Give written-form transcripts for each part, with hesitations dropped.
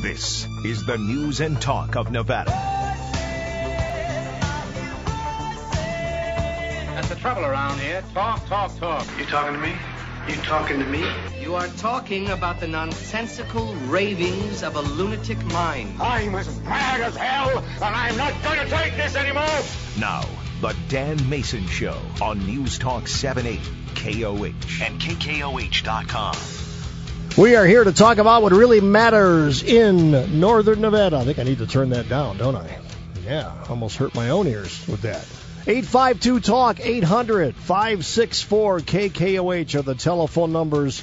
This is the news and talk of Nevada. That's the trouble around here. Talk, talk, talk. You talking to me? You talking to me? You are talking about the nonsensical ravings of a lunatic mind. I'm as mad as hell, and I'm not going to take this anymore. Now, the Dan Mason Show on News Talk 78, KOH, and KKOH.com. We are here to talk about what really matters in Northern Nevada. I think I need to turn that down, don't I? Yeah, almost hurt my own ears with that. 852-TALK, 800-564-KKOH are the telephone numbers.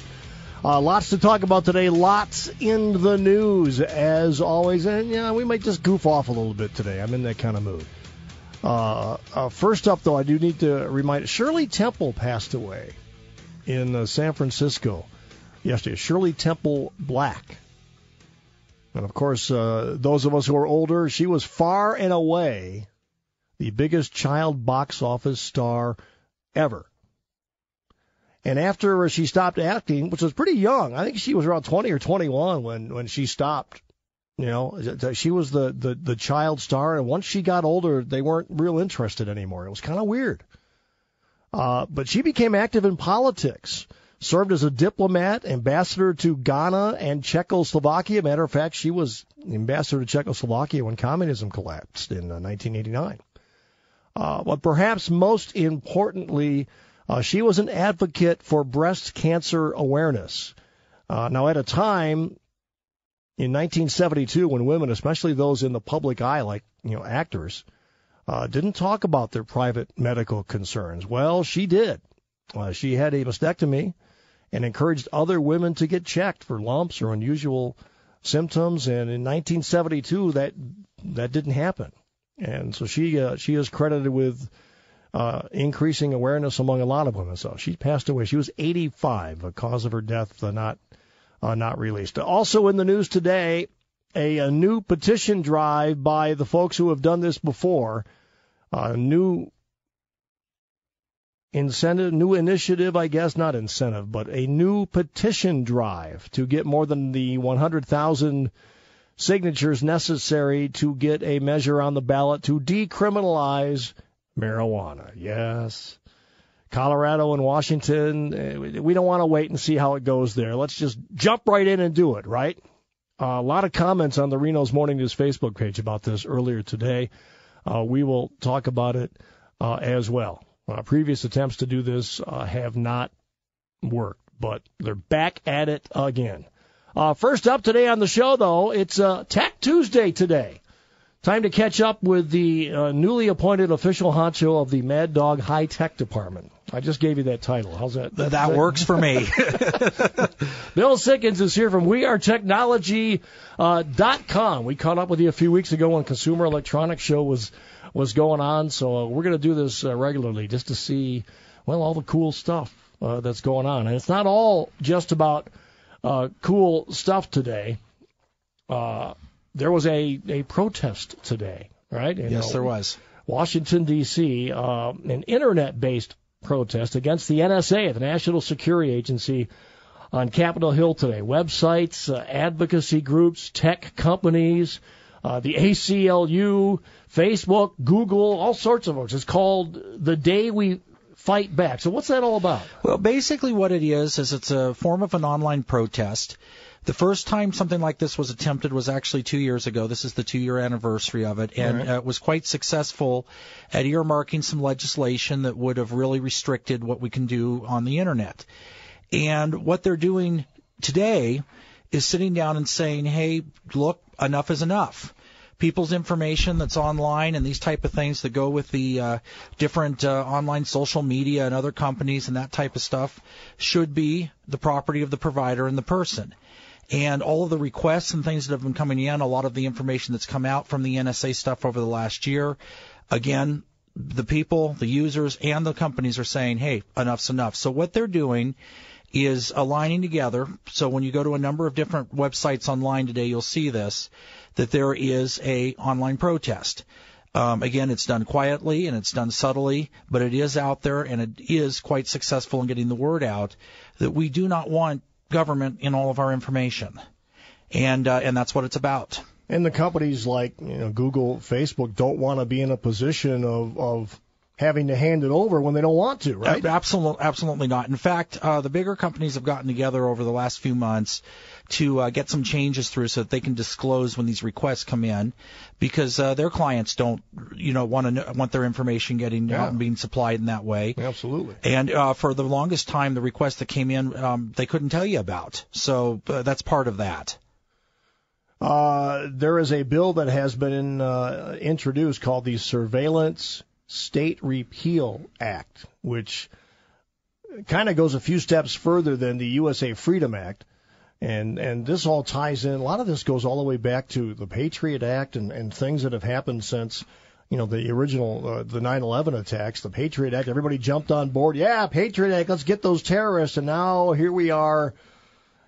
Lots to talk about today. Lots in the news, as always. And, yeah, we might just goof off a little bit today. I'm in that kind of mood. First up, though, I do need to remind Shirley Temple passed away in San Francisco yesterday. Shirley Temple Black. And, of course, those of us who are older, she was far and away the biggest child box office star ever. And after she stopped acting, which was pretty young, I think she was around 20 or 21 when she stopped. You know, she was the child star, and once she got older, they weren't real interested anymore. It was kind of weird. But she became active in politics, served as a diplomat, ambassador to Ghana and Czechoslovakia. Matter of fact, she was ambassador to Czechoslovakia when communism collapsed in 1989. But perhaps most importantly, she was an advocate for breast cancer awareness. Now, at a time in 1972 when women, especially those in the public eye, like actors, didn't talk about their private medical concerns, well, she did. She had a mastectomy and encouraged other women to get checked for lumps or unusual symptoms. And in 1972, that didn't happen. And so she is credited with increasing awareness among a lot of women. So she passed away. She was 85. The cause of her death not released. Also in the news today, a new petition drive by the folks who have done this before. New initiative, I guess, not incentive, but a new petition drive to get more than the 100,000 signatures necessary to get a measure on the ballot to decriminalize marijuana. Yes. Colorado and Washington, we don't want to wait and see how it goes there. Let's just jump right in and do it, right? A lot of comments on the Reno's Morning News Facebook page about this earlier today. We will talk about it as well. Previous attempts to do this have not worked, but they're back at it again. First up today on the show, though, it's Tech Tuesday today. Time to catch up with the newly appointed official honcho of the Mad Dog High Tech Department. I just gave you that title. How's that? That works for me. Bill Sickens is here from WeAreTechnology.com. We caught up with you a few weeks ago when Consumer Electronics Show was going on, so we're going to do this regularly just to see, well, all the cool stuff that's going on. And it's not all just about cool stuff today. There was a protest today, right? Yes, there was. Washington, D.C., an internet-based protest against the NSA, the National Security Agency, on Capitol Hill today. Websites, advocacy groups, tech companies, the ACLU, Facebook, Google, all sorts of folks. It's called The Day We Fight Back. So what's that all about? Well, basically what it is it's a form of an online protest. The first time something like this was attempted was actually 2 years ago. This is the 2-year anniversary of it, and it was quite successful at earmarking some legislation that would have really restricted what we can do on the Internet. And what they're doing today is sitting down and saying, hey, look, enough is enough. People's information that's online and these type of things that go with the different online social media and other companies and that type of stuff should be the property of the provider and the person. And all of the requests and things that have been coming in, a lot of the information that's come out from the NSA stuff over the last year, again, the people, the users, and the companies are saying, hey, enough's enough. So what they're doing is aligning together. So when you go to a number of different websites online today, you'll see this, that there is a online protest. Again, it's done quietly and it's done subtly, but it is out there and it is quite successful in getting the word out that we do not want government in all of our information. and that's what it's about. And the companies like Google, Facebook don't want to be in a position of having to hand it over when they don't want to, right? Absolutely not. In fact, the bigger companies have gotten together over the last few months to get some changes through so that they can disclose when these requests come in, because their clients don't, want their information getting out and being supplied in that way. Absolutely. And for the longest time, the requests that came in, they couldn't tell you about. So that's part of that. There is a bill that has been introduced called the Surveillance State Repeal Act, which kind of goes a few steps further than the USA Freedom Act. And this all ties in. A lot of this goes all the way back to the Patriot Act and things that have happened since, the original, the 9/11 attacks, the Patriot Act. Everybody jumped on board. Yeah, Patriot Act, let's get those terrorists. And now here we are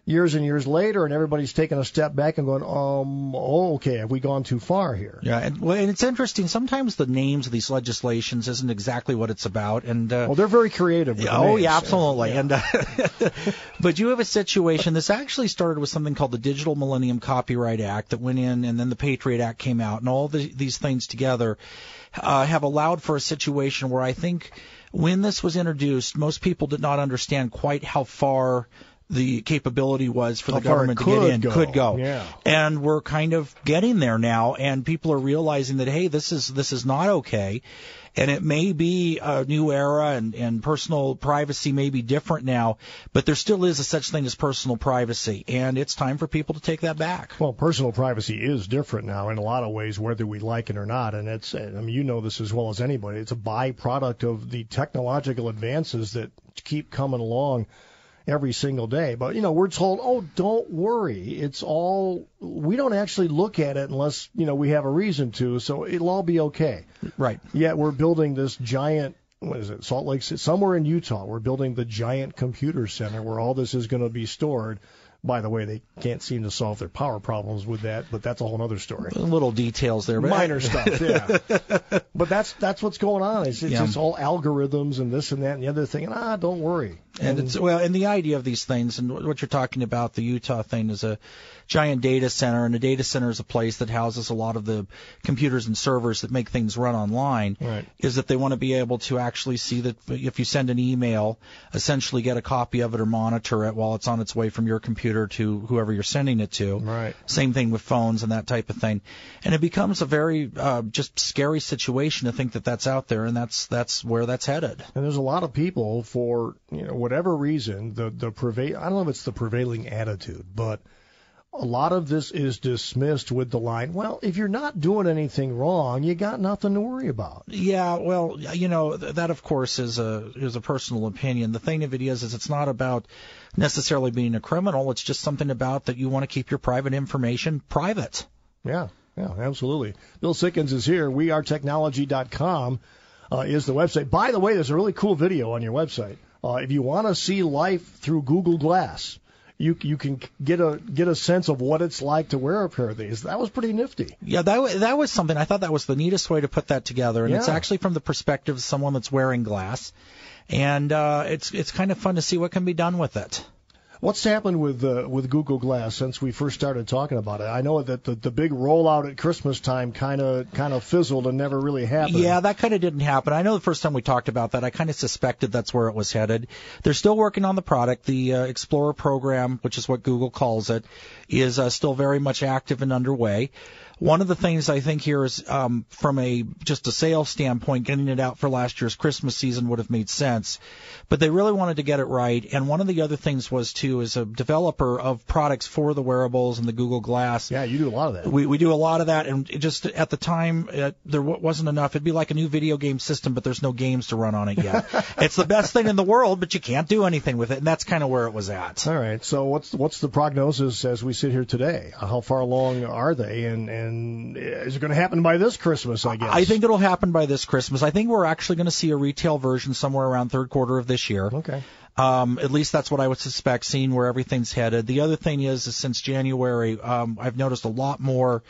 years and years later, and everybody's taking a step back and going, okay, have we gone too far here? Yeah, and it's interesting. Sometimes the names of these legislations isn't exactly what it's about, and they're very creative with the names. Yeah, absolutely. Yeah. And but you have a situation. This actually started with something called the Digital Millennium Copyright Act that went in, and then the Patriot Act came out, and all these things together have allowed for a situation where I think when this was introduced, most people did not understand quite how far the capability was for the government to get in. Could go. Yeah. And we're kind of getting there now, and people are realizing that, hey, this is not okay. And it may be a new era, and personal privacy may be different now, but there still is a such thing as personal privacy, and it's time for people to take that back. Well, personal privacy is different now in a lot of ways, whether we like it or not, and you know this as well as anybody. It's a byproduct of the technological advances that keep coming along every single day. But, we're told, don't worry. It's all, we don't actually look at it unless, we have a reason to, so it'll all be okay. Right. Yet we're building this giant, Salt Lake City, somewhere in Utah, we're building the giant computer center where all this is going to be stored. By the way, they can't seem to solve their power problems with that, but that's a whole other story. Little details there. Minor stuff, yeah. But that's what's going on. It's just all algorithms and this and that and the other thing. And don't worry. And the idea of these things, and what you're talking about, the Utah thing, is a giant data center, and a data center is a place that houses a lot of the computers and servers that make things run online. Right. Is that they want to be able to actually see that if you send an email, essentially get a copy of it or monitor it while it's on its way from your computer to whoever you're sending it to. Right. Same thing with phones and that type of thing. And it becomes a very just scary situation to think that that's out there, and that's where that's headed. And there's a lot of people, for whatever reason, I don't know if it's the prevailing attitude, but a lot of this is dismissed with the line, well, if you're not doing anything wrong, you got nothing to worry about. Yeah, well, that of course is a personal opinion. The thing of it is it's not about necessarily being a criminal. It's just something about that you want to keep your private information private. Yeah, absolutely. Bill Sickens is here. WeAreTechnology.com is the website. By the way, there's a really cool video on your website. If you want to see life through Google Glass, you can get a sense of what it's like to wear a pair of these. That was pretty nifty. Yeah, that was something. I thought that was the neatest way to put that together, and it's actually from the perspective of someone that's wearing glass, and it's kind of fun to see what can be done with it. What's happened with Google Glass since we first started talking about it? I know that the big rollout at Christmas time kind of fizzled and never really happened. Yeah, that kind of didn't happen. I know the first time we talked about that, I kind of suspected that's where it was headed. They're still working on the product. The Explorer program, which is what Google calls it, is still very much active and underway. One of the things I think here is from just a sales standpoint, getting it out for last year's Christmas season would have made sense. But they really wanted to get it right. And one of the other things was, too, as a developer of products for the wearables and the Google Glass. Yeah, you do a lot of that. We do a lot of that. And just at the time, there wasn't enough. It'd be like a new video game system, but there's no games to run on it yet. It's the best thing in the world, but you can't do anything with it. And that's kind of where it was at. All right. So what's the prognosis as we sit here today? How far along are they? And is it going to happen by this Christmas, I guess? I think it'll happen by this Christmas. I think we're actually going to see a retail version somewhere around third quarter of this year. Okay. At least that's what I would suspect, seeing where everything's headed. The other thing is since January, I've noticed a lot more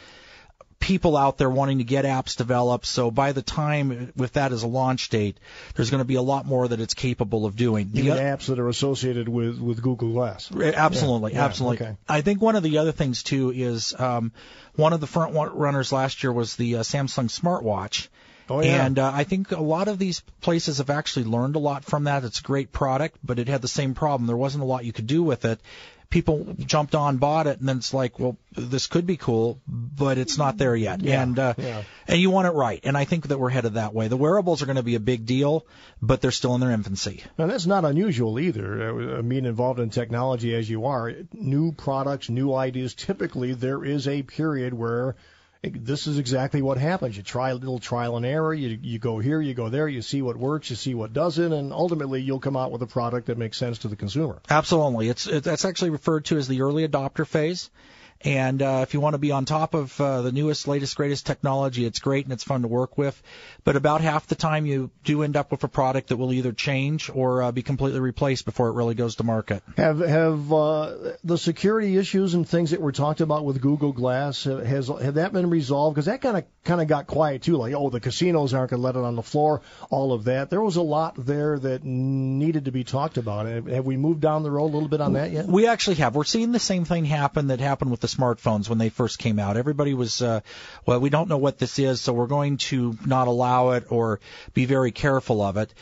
people out there wanting to get apps developed. So by the time, with that as a launch date, there's going to be a lot more that it's capable of doing. Even apps that are associated with Google Glass. Absolutely, absolutely. Okay. I think one of the other things, too, is one of the front runners last year was the Samsung smartwatch. Oh, yeah. And I think a lot of these places have actually learned a lot from that. It's a great product, but it had the same problem. There wasn't a lot you could do with it. People jumped on, bought it, and then it's like, well, this could be cool, but it's not there yet. Yeah, and you want it right. And I think that we're headed that way. The wearables are going to be a big deal, but they're still in their infancy. And that's not unusual either. Being involved in technology as you are, new products, new ideas, typically there is a period where this is exactly what happens. You try a little trial and error. You go here, you go there. You see what works, you see what doesn't, and ultimately you'll come out with a product that makes sense to the consumer. Absolutely. That's actually referred to as the early adopter phase. And if you want to be on top of the newest, latest, greatest technology, it's great and it's fun to work with. But about half the time you do end up with a product that will either change or be completely replaced before it really goes to market. Have the security issues and things that were talked about with Google Glass, have that been resolved? Because that kind of got quiet too. Like, the casinos aren't going to let it on the floor. All of that. There was a lot there that needed to be talked about. Have we moved down the road a little bit on that yet? We actually have. We're seeing the same thing happen that happened with the smartphones when they first came out. Everybody was, we don't know what this is, so we're going to not allow it or be very careful of it.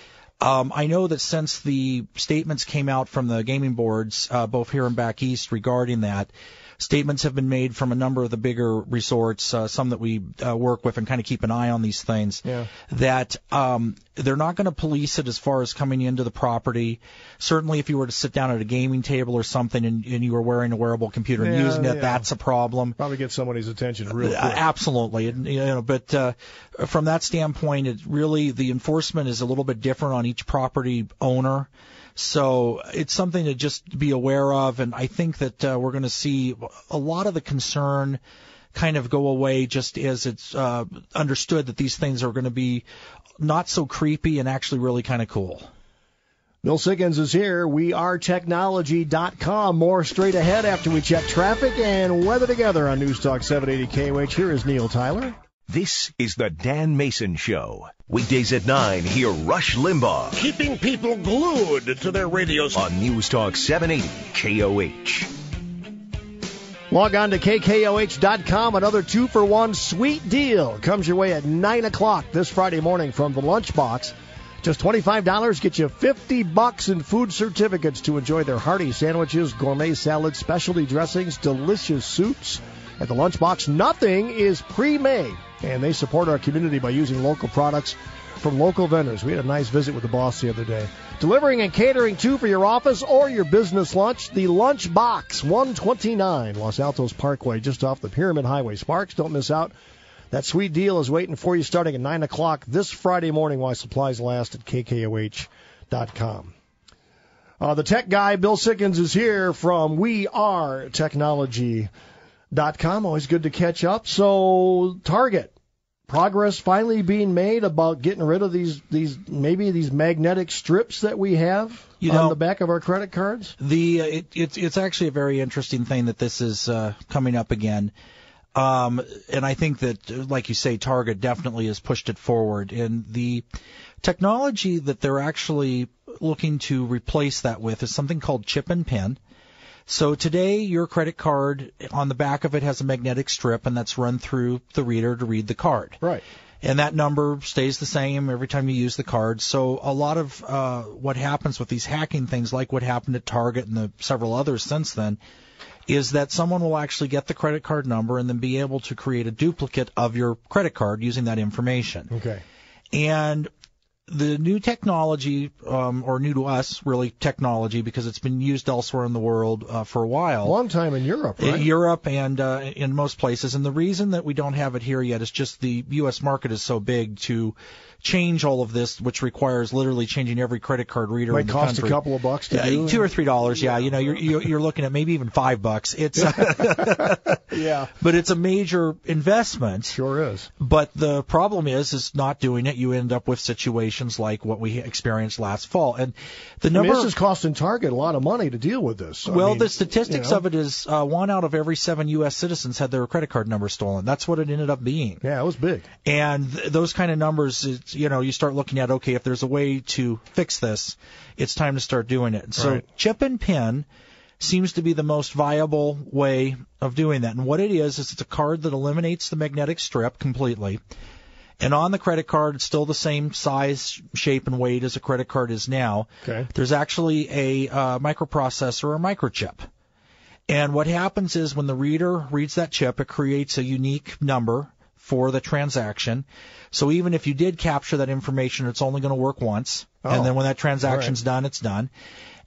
I know that since the statements came out from the gaming boards, both here and back east, regarding that, statements have been made from a number of the bigger resorts, some that we work with and kind of keep an eye on these things, that they're not going to police it as far as coming into the property. Certainly if you were to sit down at a gaming table or something and you were wearing a wearable computer and using it, that's a problem. Probably get somebody's attention real quick. Absolutely. But from that standpoint, it really, the enforcement is a little bit different on each property owner. So it's something to just be aware of, and I think that we're going to see a lot of the concern kind of go away just as it's understood that these things are going to be not so creepy and actually really kind of cool. Bill Siggins is here. WeAreTechnology.com. More straight ahead after we check traffic and weather together on News Talk 780 KOH. Here is Neil Tyler. This is the Dan Mason Show. Weekdays at 9, hear Rush Limbaugh. Keeping people glued to their radios. On News Talk 780 KOH. Log on to KKOH.com. Another 2-for-1 sweet deal comes your way at 9 o'clock this Friday morning from the Lunchbox. Just $25 gets you $50 in food certificates to enjoy their hearty sandwiches, gourmet salads, specialty dressings, delicious soups. At the Lunchbox, nothing is pre-made, and they support our community by using local products from local vendors. We had a nice visit with the boss the other day. Delivering and catering, too, for your office or your business lunch. The Lunchbox, 129 Los Altos Parkway, just off the Pyramid Highway. Sparks, don't miss out. That sweet deal is waiting for you starting at 9 o'clock this Friday morning while supplies last at KKOH.com. The tech guy, Bill Siggins, is here from WeAreTechnology.com. Always good to catch up. So, Target, progress finally being made about getting rid of these magnetic strips that we have on the back of our credit cards? It's actually a very interesting thing that this is coming up again. And I think that, like you say, Target definitely has pushed it forward. And the technology that they're actually looking to replace that with is something called chip and pin. So today, your credit card, on the back of it has a magnetic strip, and that's run through the reader to read the card. Right. And that number stays the same every time you use the card. So a lot of what happens with these hacking things, like what happened at Target and the several others since then, is that someone will actually get the credit card number and then be able to create a duplicate of your credit card using that information. Okay. And the new technology, or new to us, really, technology, because it's been used elsewhere in the world for a while. Long time in Europe, right? Europe and in most places. And the reason that we don't have it here yet is just the U.S. market is so big to change all of this, which requires literally changing every credit card reader in the country. Might cost a couple of bucks to do. $2 or $3, yeah. You know, you're looking at maybe even $5. It's yeah, but it's a major investment. Sure is. But the problem is not doing it. You end up with situations transactions like what we experienced last fall. And the number this is costing Target a lot of money to deal with this. The statistics of it is 1 out of every 7 U.S. citizens had their credit card number stolen. That's what it ended up being. Yeah, it was big. And those kind of numbers, you start looking at, okay, if there's a way to fix this, it's time to start doing it. So right. Chip and PIN seems to be the most viable way of doing that. And what it is it's a card that eliminates the magnetic strip completely. And on the credit card, it's still the same size, shape, and weight as a credit card is now. Okay. There's actually a microprocessor or a microchip. And what happens is when the reader reads that chip, it creates a unique number for the transaction. So even if you did capture that information, it's only going to work once. And then when that transaction's done, it's done.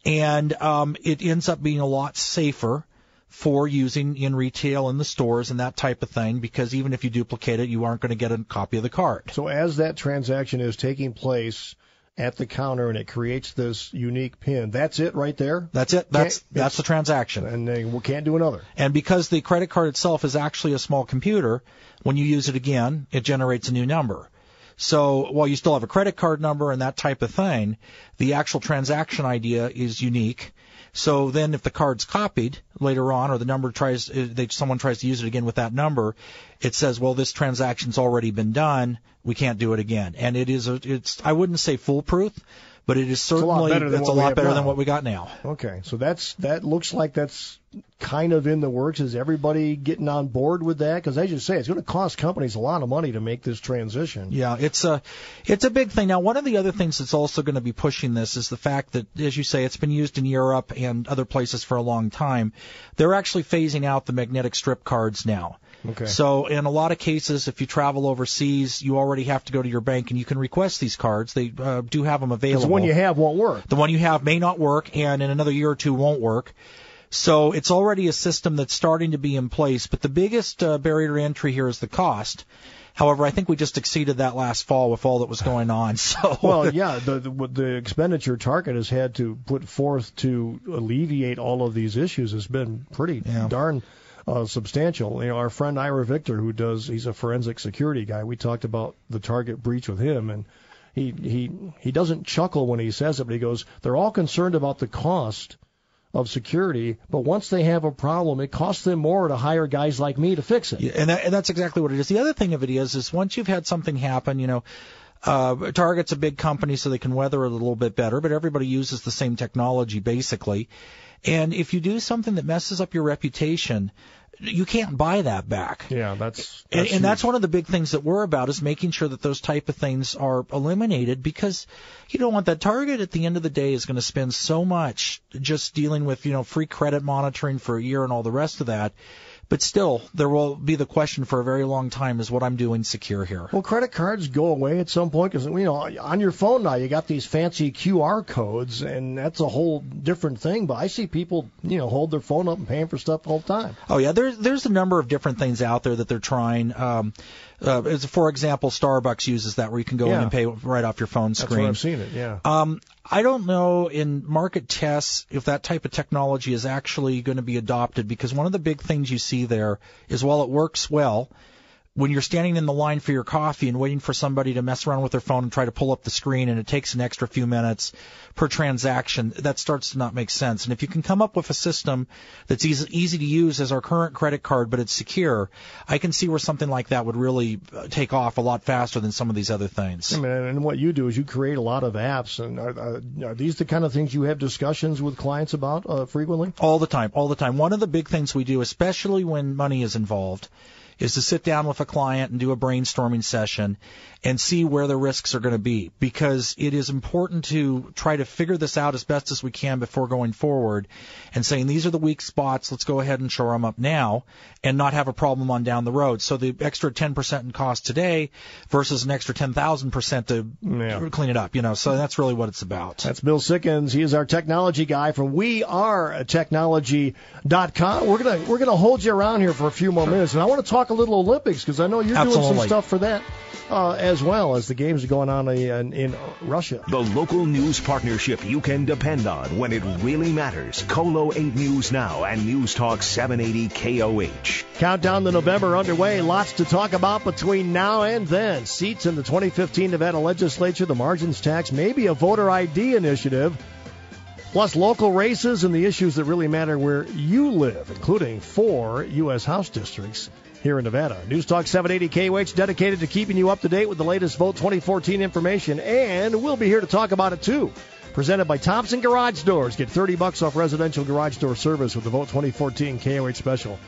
And it ends up being a lot safer for using in retail in the stores and that type of thing, because even if you duplicate it, you aren't going to get a copy of the card. So as that transaction is taking place at the counter and it creates this unique PIN, that's it right there? That's it. That's the transaction. And we can't do another. And because the credit card itself is actually a small computer, when you use it again, it generates a new number. So while you still have a credit card number and that type of thing, the actual transaction idea is unique. So then if the card's copied later on, or the number someone tries to use it again with that number, it says, well, this transaction's already been done. We can't do it again. And it's I wouldn't say foolproof, but it is certainly it's a lot better than what we got now. Okay, so that looks like that's kind of in the works. Is everybody getting on board with that? Because as you say, it's going to cost companies a lot of money to make this transition. Yeah, it's a big thing. Now, one of the other things that's also going to be pushing this is the fact that, as you say, it's been used in Europe and other places for a long time. They're actually phasing out the magnetic strip cards now. Okay. So in a lot of cases, if you travel overseas, you already have to go to your bank and you can request these cards. They do have them available. The one you have won't work. The one you have may not work, and in another year or two won't work. So it's already a system that's starting to be in place. But the biggest barrier to entry here is the cost. However, I think we just exceeded that last fall with all that was going on. So well, yeah, the expenditure Target has had to put forth to alleviate all of these issues has been pretty darn substantial. Our friend Ira Victor, he's a forensic security guy. We talked about the Target breach with him, and he doesn't chuckle when he says it, but he goes, they're all concerned about the cost of security, but once they have a problem, it costs them more to hire guys like me to fix it. Yeah, and that's exactly what it is. The other thing of it is once you've had something happen, Target's a big company, so they can weather it a little bit better, but everybody uses the same technology, basically. And if you do something that messes up your reputation, you can't buy that back. Yeah, that's and that's one of the big things that we're about, is making sure that those type of things are eliminated, because you don't want that. Target at the end of the day is going to spend so much just dealing with, free credit monitoring for a year and all the rest of that. But still, there will be the question for a very long time, is what I'm doing secure here? Well, credit cards go away at some point, because, on your phone now you got these fancy QR codes, and that's a whole different thing. But I see people, hold their phone up and paying for stuff all the time. Oh, yeah, there's a number of different things out there that they're trying. For example, Starbucks uses that, where you can go in and pay right off your phone screen. That's where I've seen it, yeah. I don't know in market tests if that type of technology is actually going to be adopted, because one of the big things you see there is, while it works well, when you're standing in the line for your coffee and waiting for somebody to mess around with their phone and try to pull up the screen, and it takes an extra few minutes per transaction, that starts to not make sense. And if you can come up with a system that's easy to use as our current credit card, but it's secure, I can see where something like that would really take off a lot faster than some of these other things. I mean, and what you do is you create a lot of apps. And are these the kind of things you have discussions with clients about frequently? All the time. One of the big things we do, especially when money is involved, is to sit down with a client and do a brainstorming session and see where the risks are going to be, because it is important to try to figure this out as best as we can before going forward and saying, these are the weak spots, let's go ahead and shore them up now and not have a problem on down the road. So the extra 10% in cost today versus an extra 10,000% to clean it up, so that's really what it's about. That's Bill Sickens. He is our technology guy from wearetechnology.com. We're going to hold you around here for a few more minutes, and I want to talk a little Olympics, because I know you're doing some stuff for that as well, as the games are going on in Russia. The local news partnership you can depend on when it really matters. KOLO 8 News Now and News Talk 780 KOH. Countdown to November underway. Lots to talk about between now and then. Seats in the 2015 Nevada legislature, the margins tax, maybe a voter ID initiative, plus local races and the issues that really matter where you live, including 4 U.S. House districts here in Nevada. News Talk 780 KOH, dedicated to keeping you up to date with the latest Vote 2014 information, and we'll be here to talk about it too. Presented by Thompson Garage Doors. Get $30 off residential garage door service with the Vote 2014 KOH special.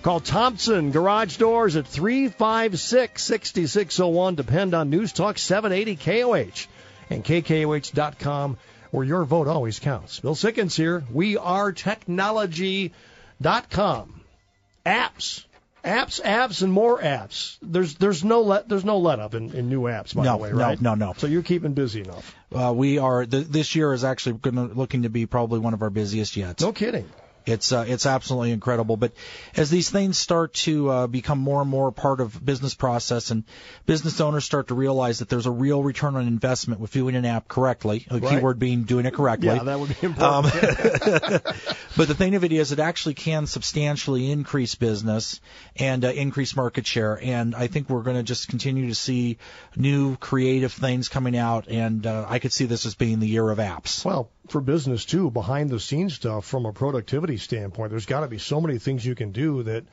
Call Thompson Garage Doors at 356-6601. Depend on News Talk 780 KOH and KKOH.com, where your vote always counts. Bill Sickens here. We are technology.com. Apps, and more apps. There's no let up in new apps, by the way, right? No. So you're keeping busy enough. We are. This year is actually looking to be probably one of our busiest yet. No kidding. It's absolutely incredible. But as these things start to become more and more part of business process, and business owners start to realize that there's a real return on investment with doing an app correctly, the keyword being doing it correctly. Yeah, that would be important. But the thing of it is, it actually can substantially increase business and increase market share. And I think we're going to just continue to see new creative things coming out. And I could see this as being the year of apps. Well, for business, too, behind-the-scenes stuff from a productivity standpoint, there's got to be so many things you can do that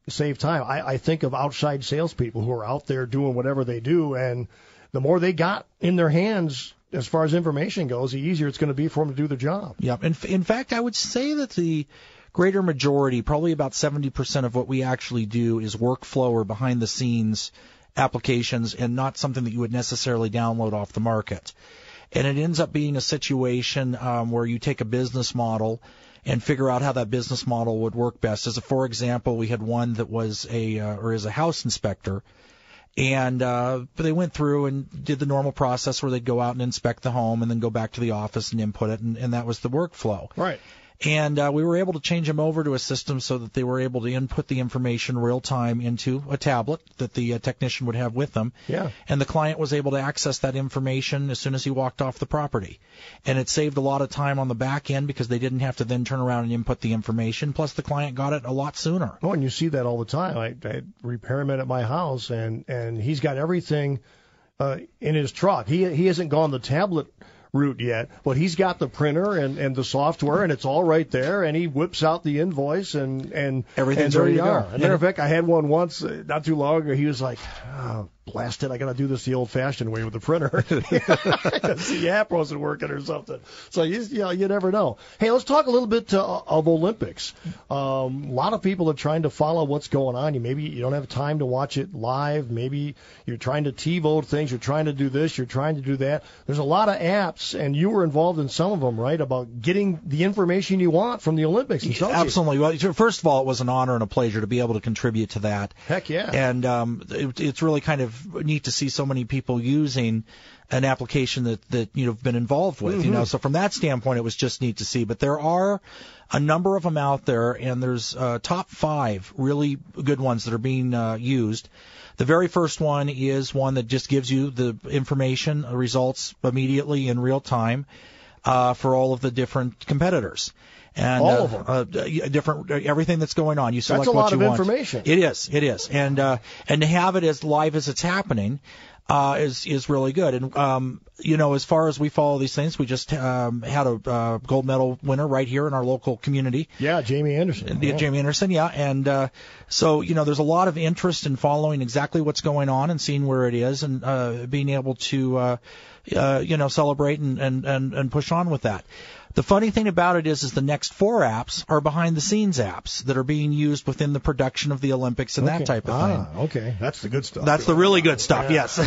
save time. I think of outside salespeople who are out there doing whatever they do, and the more they got in their hands as far as information goes, the easier it's going to be for them to do the job. Yeah. In fact, I would say that the greater majority, probably about 70% of what we actually do is workflow or behind-the-scenes applications and not something that you would necessarily download off the market. And it ends up being a situation where you take a business model and figure out how that business model would work best. For example, we had one that was is a house inspector, and they went through and did the normal process where they'd go out and inspect the home and then go back to the office and input it, and that was the workflow. Right. And we were able to change them over to a system so that they were able to input the information real time into a tablet that the technician would have with them. Yeah. And the client was able to access that information as soon as he walked off the property. And it saved a lot of time on the back end because they didn't have to then turn around and input the information. Plus, the client got it a lot sooner. Oh, and you see that all the time. I had repairman at my house, and he's got everything in his truck. He hasn't gone the tablet route yet, but he's got the printer and the software, and it's all right there, and he whips out the invoice, and everything's and there ready you to go. are. As a matter of fact, I had one once, not too long ago. He was like, oh, blast it, I got to do this the old-fashioned way with the printer. The app wasn't working or something. So you never know. Hey, let's talk a little bit of Olympics. A lot of people are trying to follow what's going on. Maybe you don't have time to watch it live. Maybe you're trying to TiVo things. You're trying to do this. You're trying to do that. There's a lot of apps, and you were involved in some of them, right, about getting the information you want from the Olympics. Absolutely. Well, first of all, it was an honor and a pleasure to be able to contribute to that. Heck yeah. And it's really kind of neat to see so many people using an application that you've been involved with. Mm-hmm. So from that standpoint, it was just neat to see. But there are a number of them out there, and there's top 5 really good ones that are being used. The very first one is one that just gives you the information, results immediately in real time for all of the different competitors. And all of them. Different everything that's going on. You select that's a lot what you of want. information. It is, and to have it as live as it's happening is really good. And as far as we follow these things, we just had a gold medal winner right here in our local community. Yeah, Jamie Anderson. Jamie Anderson, yeah. And so there's a lot of interest in following exactly what's going on and seeing where it is, and being able to celebrate and push on with that. The funny thing about it is the next 4 apps are behind-the-scenes apps that are being used within the production of the Olympics and that type of thing. Okay. That's the good stuff. That's the really good stuff, yes. So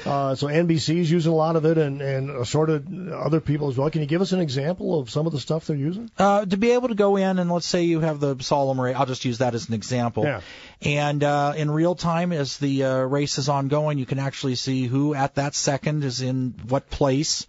NBC's using a lot of it, and assorted other people as well. Can you give us an example of some of the stuff they're using? To be able to go in and let's say you have the solemn race. I'll just use that as an example. Yeah. And in real time, as the race is ongoing, you can actually see who at that second is in what place.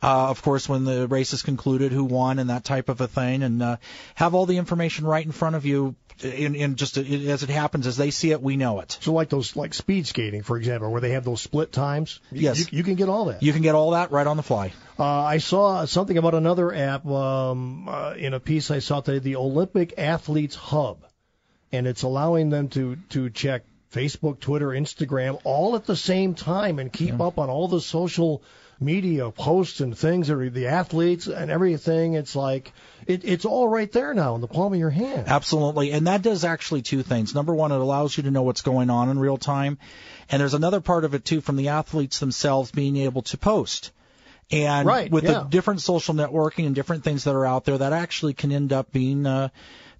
Of course, when the race is concluded, who won and that type of a thing, and have all the information right in front of you in just as it happens. As they see it, we know it. So like speed skating, for example, where they have those split times? Yes. You can get all that. You can get all that right on the fly. I saw something about another app in a piece I saw today, the Olympic Athletes Hub. and it's allowing them to check Facebook, Twitter, Instagram, all at the same time and keep up on all the social media posts and things, or the athletes and everything. It's like it's all right there now in the palm of your hand. Absolutely, and that does actually two things. Number one, it allows you to know what's going on in real time, and there's another part of it too from the athletes themselves being able to post. And with the different social networking and different things that are out there, that actually can end up being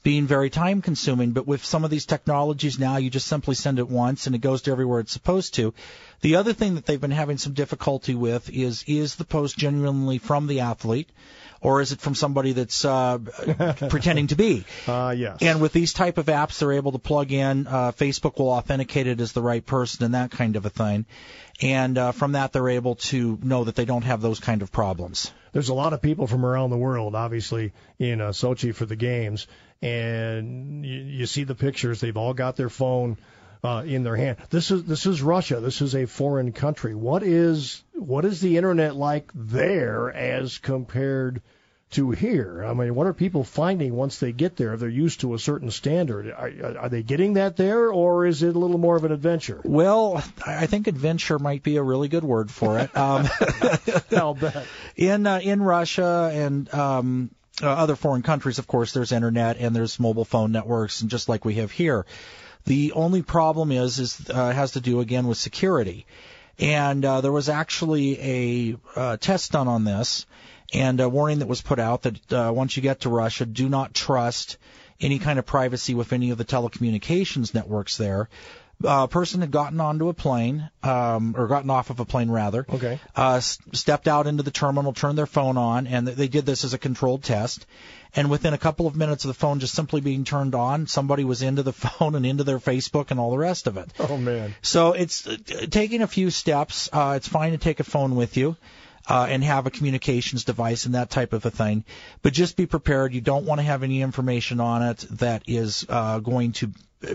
very time consuming. But with some of these technologies now, you just simply send it once and it goes to everywhere it's supposed to. The other thing that they've been having some difficulty with is the post genuinely from the athlete, or is it from somebody that's pretending to be? Yes. And with these type of apps, they're able to plug in. Facebook will authenticate it as the right person and that kind of a thing. And from that, they're able to know that they don't have those kind of problems. There's a lot of people from around the world, obviously, in Sochi for the games. And you see the pictures. They've all got their phone in their hand. This is Russia. This is a foreign country. What is the internet like there as compared to here? I mean, what are people finding once they get there? If they're used to a certain standard, are they getting that there, or is it a little more of an adventure? Well, I think adventure might be a really good word for it. I'll bet. In Russia and other foreign countries, of course, there's internet and there's mobile phone networks, and just like we have here. The only problem has to do again with security, and there was actually a test done on this, and a warning that was put out that once you get to Russia, do not trust any kind of privacy with any of the telecommunications networks there. A person had gotten onto a plane, or gotten off of a plane rather. Okay. Stepped out into the terminal, turned their phone on, and they did this as a controlled test. And within a couple of minutes of the phone just simply being turned on, somebody was into the phone and into their Facebook and all the rest of it. Oh, man. So it's taking a few steps. It's fine to take a phone with you and have a communications device and that type of a thing. But just be prepared. You don't want to have any information on it that is going to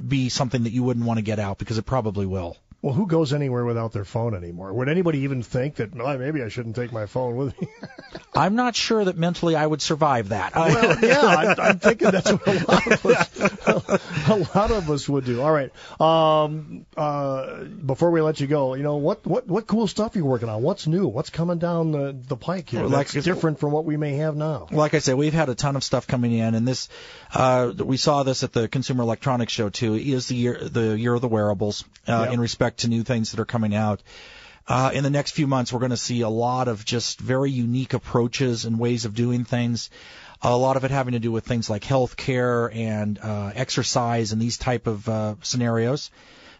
be something that you wouldn't want to get out, because it probably will. Well, who goes anywhere without their phone anymore? Would anybody even think that, maybe I shouldn't take my phone with me? I'm not sure that mentally I would survive that. Well, yeah, I'm thinking that's what a lot of us would do. All right. Before we let you go, what cool stuff are you working on? What's new? What's coming down the pike here? That's different from what we may have now. Like I said, we've had a ton of stuff coming in, and this we saw this at the Consumer Electronics Show too. It is the year of the wearables in respect to new things that are coming out. In the next few months, we're going to see a lot of just very unique approaches and ways of doing things. A lot of it having to do with things like healthcare and exercise and these type of scenarios.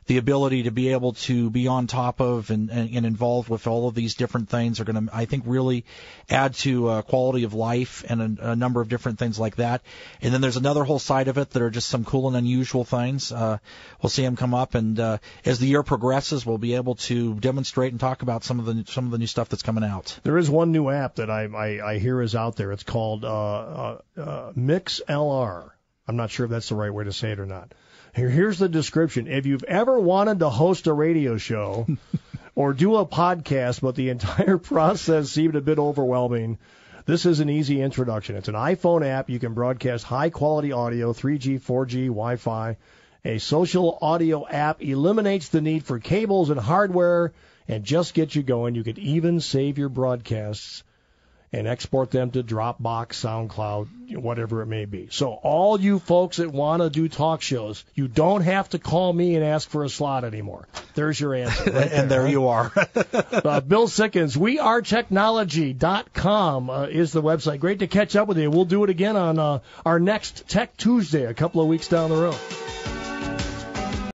The ability to be able to be on top of and involved with all of these different things are going to, I think, really add to quality of life and a number of different things like that. And then there's another whole side of it that are just some cool and unusual things. We'll see them come up, and as the year progresses, we'll be able to demonstrate and talk about some of the new stuff that's coming out. There is one new app that I hear is out there. It's called MixLR. I'm not sure if that's the right way to say it or not. Here's the description. If you've ever wanted to host a radio show or do a podcast, but the entire process seemed a bit overwhelming, this is an easy introduction. It's an iPhone app. You can broadcast high-quality audio, 3G, 4G, Wi-Fi. A social audio app eliminates the need for cables and hardware and just gets you going. You could even save your broadcasts and export them to Dropbox, SoundCloud, whatever it may be. So all you folks that want to do talk shows, you don't have to call me and ask for a slot anymore. There's your answer. Right and there you are. Bill Sickens, wearetechnology.com is the website. Great to catch up with you. We'll do it again on our next Tech Tuesday, a couple of weeks down the road.